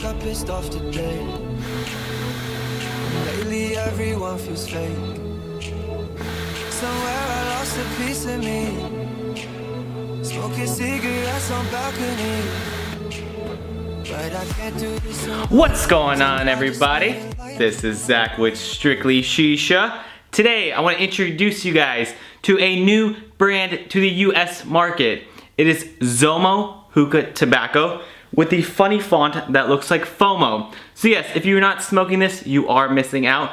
woke up pissed off today. Lately everyone feels fake. Somewhere I lost a piece of me. Smoking cigarettes on balcony. But I can't do this. What's going on, everybody? This is Zach with Strictly Shisha. Today I want to introduce you guys to a new brand to the US market. It is Zomo Hookah Tobacco with the funny font that looks like FOMO. So yes, if you're not smoking this, you are missing out.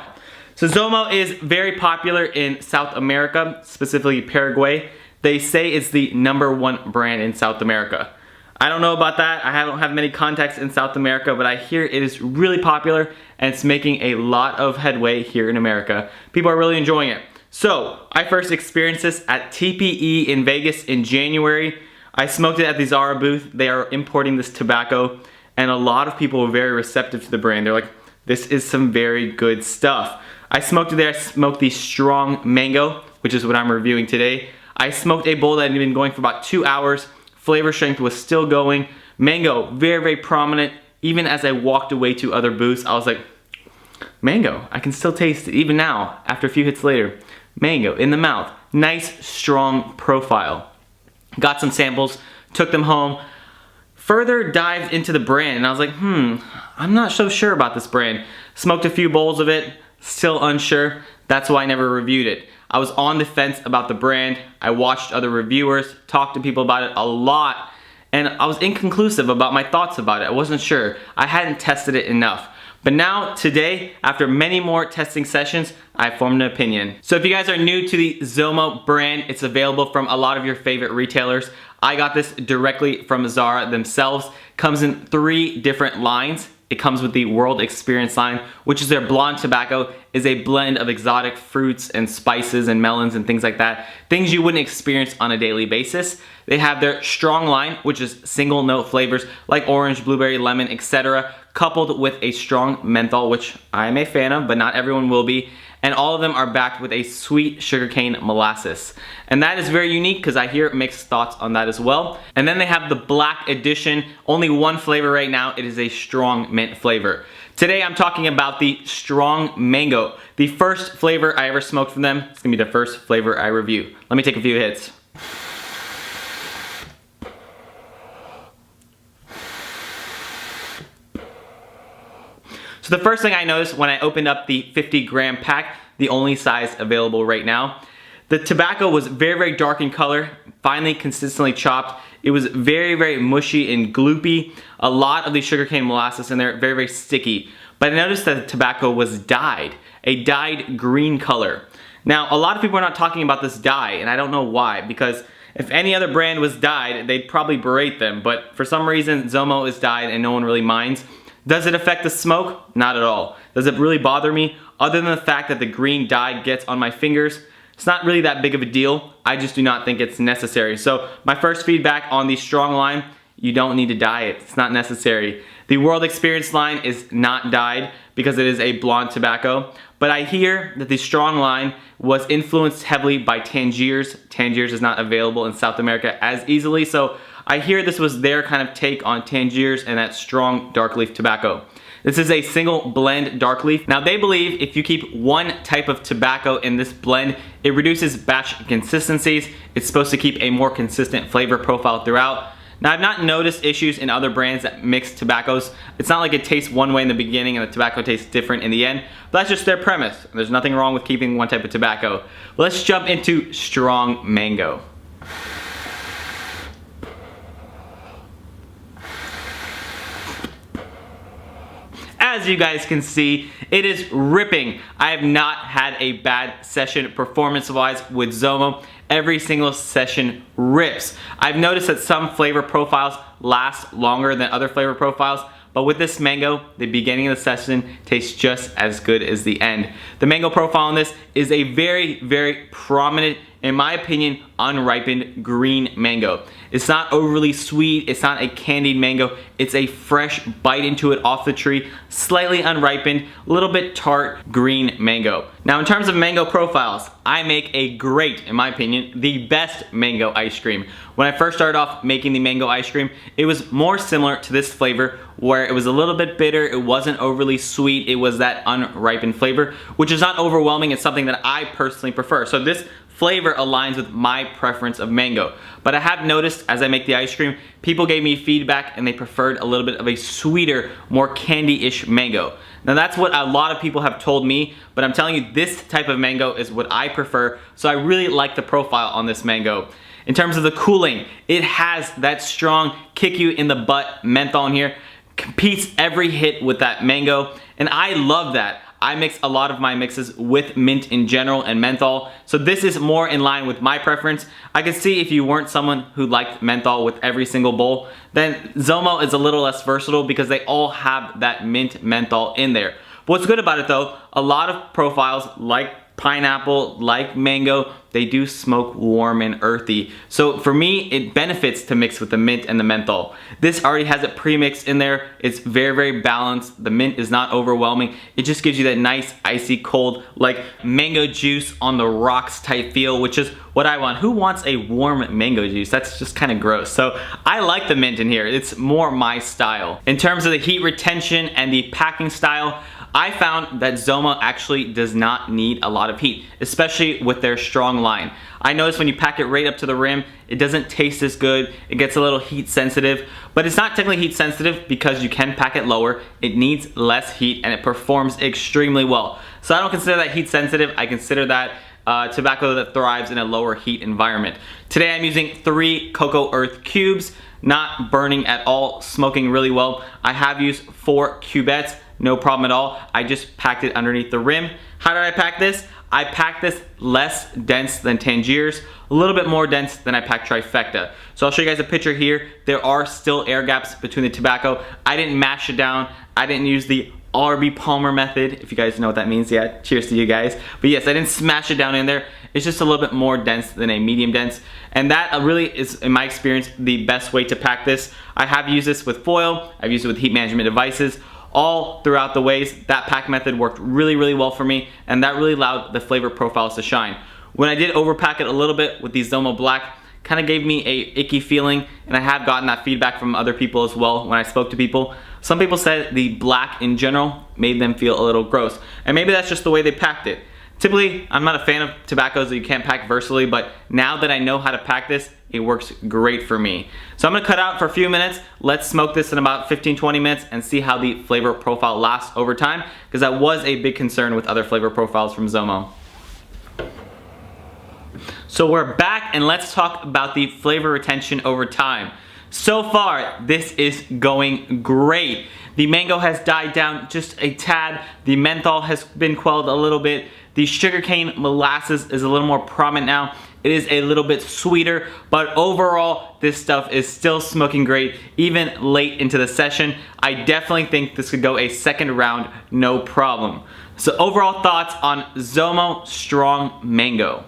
So Zomo is very popular in South America, specifically Paraguay. They say it's the #1 brand in South America. I don't know about that. I don't have many contacts in South America, but I hear it is really popular and it's making a lot of headway here in America. People are really enjoying it. So I first experienced this at TPE in Vegas in January. I smoked it at the Zara booth. They are importing this tobacco and a lot of people were very receptive to the brand. They're like, this is some very good stuff. I smoked it there. I smoked the strong mango, which is what I'm reviewing today. I smoked a bowl that had been going for about 2 hours. Flavor strength was still going. Mango, very, very prominent. Even as I walked away to other booths, I was like, mango, I can still taste it even now, after a few hits later. Mango in the mouth, nice, strong profile. Got some samples, took them home, further dived into the brand, and I was like, I'm not so sure about this brand. Smoked a few bowls of it, still unsure. That's why I never reviewed it. I was on the fence about the brand. I watched other reviewers, talked to people about it a lot, and I was inconclusive about my thoughts about it. I wasn't sure. I hadn't tested it enough. But now, today, after many more testing sessions, I formed an opinion. So if you guys are new to the Zomo brand, it's available from a lot of your favorite retailers. I got this directly from Zara themselves. Comes in 3 different lines. It comes with the World Experience line, which is their blonde tobacco, is a blend of exotic fruits and spices and melons and things like that. Things you wouldn't experience on a daily basis. They have their strong line, which is single note flavors like orange, blueberry, lemon, etc. coupled with a strong menthol, which I'm a fan of, but not everyone will be. And all of them are backed with a sweet sugarcane molasses. And that is very unique because I hear mixed thoughts on that as well. And then they have the black edition, only one flavor right now. It is a strong mint flavor. Today I'm talking about the strong mango. The first flavor I ever smoked from them. It's gonna be the first flavor I review. Let me take a few hits. So the first thing I noticed when I opened up the 50-gram pack, the only size available right now, the tobacco was very, very dark in color, finely consistently chopped. It was very, very mushy and gloopy. A lot of the sugarcane molasses in there, very, very sticky. But I noticed that the tobacco was dyed, a dyed green color. Now, a lot of people are not talking about this dye, and I don't know why, because if any other brand was dyed, they'd probably berate them. But for some reason, Zomo is dyed and no one really minds. Does it affect the smoke? Not at all. Does it really bother me? Other than the fact that the green dye gets on my fingers, it's not really that big of a deal. I just do not think it's necessary. So my first feedback on the strong line, you don't need to dye it. It's not necessary. The World Experience line is not dyed because it is a blonde tobacco. But I hear that the strong line was influenced heavily by Tangiers. Tangiers is not available in South America as easily. So I hear this was their kind of take on Tangiers and that strong dark leaf tobacco. This is a single blend dark leaf. Now they believe if you keep one type of tobacco in this blend, it reduces batch consistencies. It's supposed to keep a more consistent flavor profile throughout. Now I've not noticed issues in other brands that mix tobaccos. It's not like it tastes one way in the beginning and the tobacco tastes different in the end. But that's just their premise. There's nothing wrong with keeping one type of tobacco. But let's jump into strong mango. As you guys can see, it is ripping. I have not had a bad session performance-wise with Zomo. Every single session rips. I've noticed that some flavor profiles last longer than other flavor profiles, but with this mango, the beginning of the session tastes just as good as the end. The mango profile on this is a very, very prominent, in my opinion, unripened green mango. It's not overly sweet, it's not a candied mango, it's a fresh bite into it off the tree, slightly unripened, a little bit tart green mango. Now in terms of mango profiles, I make a great, in my opinion, the best mango ice cream. When I first started off making the mango ice cream, it was more similar to this flavor where it was a little bit bitter, it wasn't overly sweet, it was that unripened flavor, which is not overwhelming. It's something that I personally prefer. So this flavor aligns with my preference of mango. But I have noticed as I make the ice cream, people gave me feedback and they preferred a little bit of a sweeter, more candy-ish mango. Now that's what a lot of people have told me, but I'm telling you this type of mango is what I prefer, so I really like the profile on this mango. In terms of the cooling, it has that strong kick you in the butt menthol in here, competes every hit with that mango, and I love that. I mix a lot of my mixes with mint in general and menthol, so this is more in line with my preference. I could see if you weren't someone who liked menthol with every single bowl, then Zomo is a little less versatile because they all have that mint menthol in there. But what's good about it though, a lot of profiles like pineapple, like mango, they do smoke warm and earthy. So for me, it benefits to mix with the mint and the menthol. This already has it pre-mixed in there. It's very, very balanced. The mint is not overwhelming. It just gives you that nice, icy cold, like mango juice on the rocks type feel, which is what I want. Who wants a warm mango juice? That's just kind of gross. So I like the mint in here. It's more my style. In terms of the heat retention and the packing style, I found that Zomo actually does not need a lot of heat, especially with their strong line. I noticed when you pack it right up to the rim, it doesn't taste as good. It gets a little heat sensitive, but it's not technically heat sensitive because you can pack it lower. It needs less heat and it performs extremely well. So I don't consider that heat sensitive. I consider that tobacco that thrives in a lower heat environment. Today I'm using 3 Cocourth cubes, not burning at all, smoking really well. I have used 4 cubettes. No problem at all. I just packed it underneath the rim. How did I pack this? I packed this less dense than Tangiers, a little bit more dense than I packed Trifecta. So I'll show you guys a picture here. There are still air gaps between the tobacco. I didn't mash it down. I didn't use the R.B. Palmer method, if you guys know what that means. Yeah, cheers to you guys. But yes, I didn't smash it down in there. It's just a little bit more dense than a medium dense. And that really is, in my experience, the best way to pack this. I have used this with foil. I've used it with heat management devices. All throughout the ways, that pack method worked really, really well for me, and that really allowed the flavor profiles to shine. When I did overpack it a little bit with the Zomo Black, kind of gave me a icky feeling, and I have gotten that feedback from other people as well when I spoke to people. Some people said the black in general made them feel a little gross, and maybe that's just the way they packed it. Typically, I'm not a fan of tobaccos that you can't pack versatily, but now that I know how to pack this, it works great for me. So I'm gonna cut out for a few minutes. Let's smoke this in about 15-20 minutes and see how the flavor profile lasts over time, because that was a big concern with other flavor profiles from Zomo. So we're back and let's talk about the flavor retention over time. So far, this is going great. The mango has died down just a tad. The menthol has been quelled a little bit. The sugarcane molasses is a little more prominent now. It is a little bit sweeter, but overall, this stuff is still smoking great, even late into the session. I definitely think this could go a second round, no problem. So overall thoughts on Zomo Strong Mango.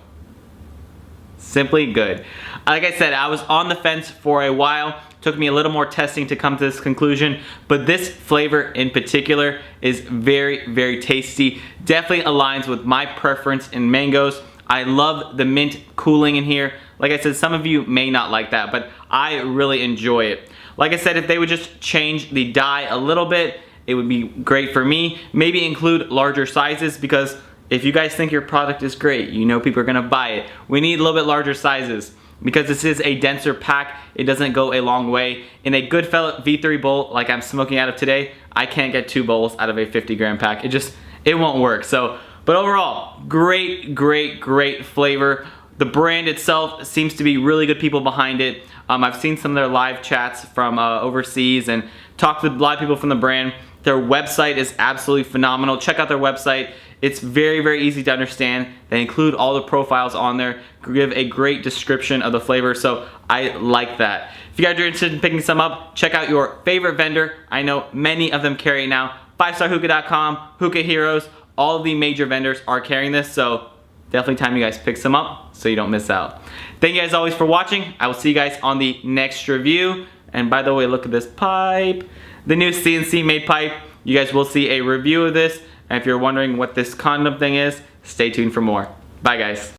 Simply good. Like I said, I was on the fence for a while. Took me a little more testing to come to this conclusion, but this flavor in particular is very, very tasty. Definitely aligns with my preference in mangoes. I love the mint cooling in here. Like I said, some of you may not like that, but I really enjoy it. Like I said, if they would just change the dye a little bit, it would be great for me. Maybe include larger sizes, because if you guys think your product is great, you know people are gonna buy it. We need a little bit larger sizes. Because this is a denser pack, it doesn't go a long way. In a Goodfella V3 bowl, like I'm smoking out of today, I can't get 2 bowls out of a 50-gram pack. It won't work. So, but overall, great, great, great flavor. The brand itself seems to be really good people behind it. I've seen some of their live chats from overseas and talked with a lot of people from the brand. Their website is absolutely phenomenal. Check out their website. It's very, very easy to understand. They include all the profiles on there, give a great description of the flavor, so I like that. If you guys are interested in picking some up, check out your favorite vendor. I know many of them carry it now. 5starhookah.com, Hookah Heroes, all of the major vendors are carrying this, so definitely time you guys pick some up so you don't miss out. Thank you guys always for watching. I will see you guys on the next review. And by the way, look at this pipe. The new CNC made pipe. You guys will see a review of this. And if you're wondering what this condom thing is, stay tuned for more. Bye guys.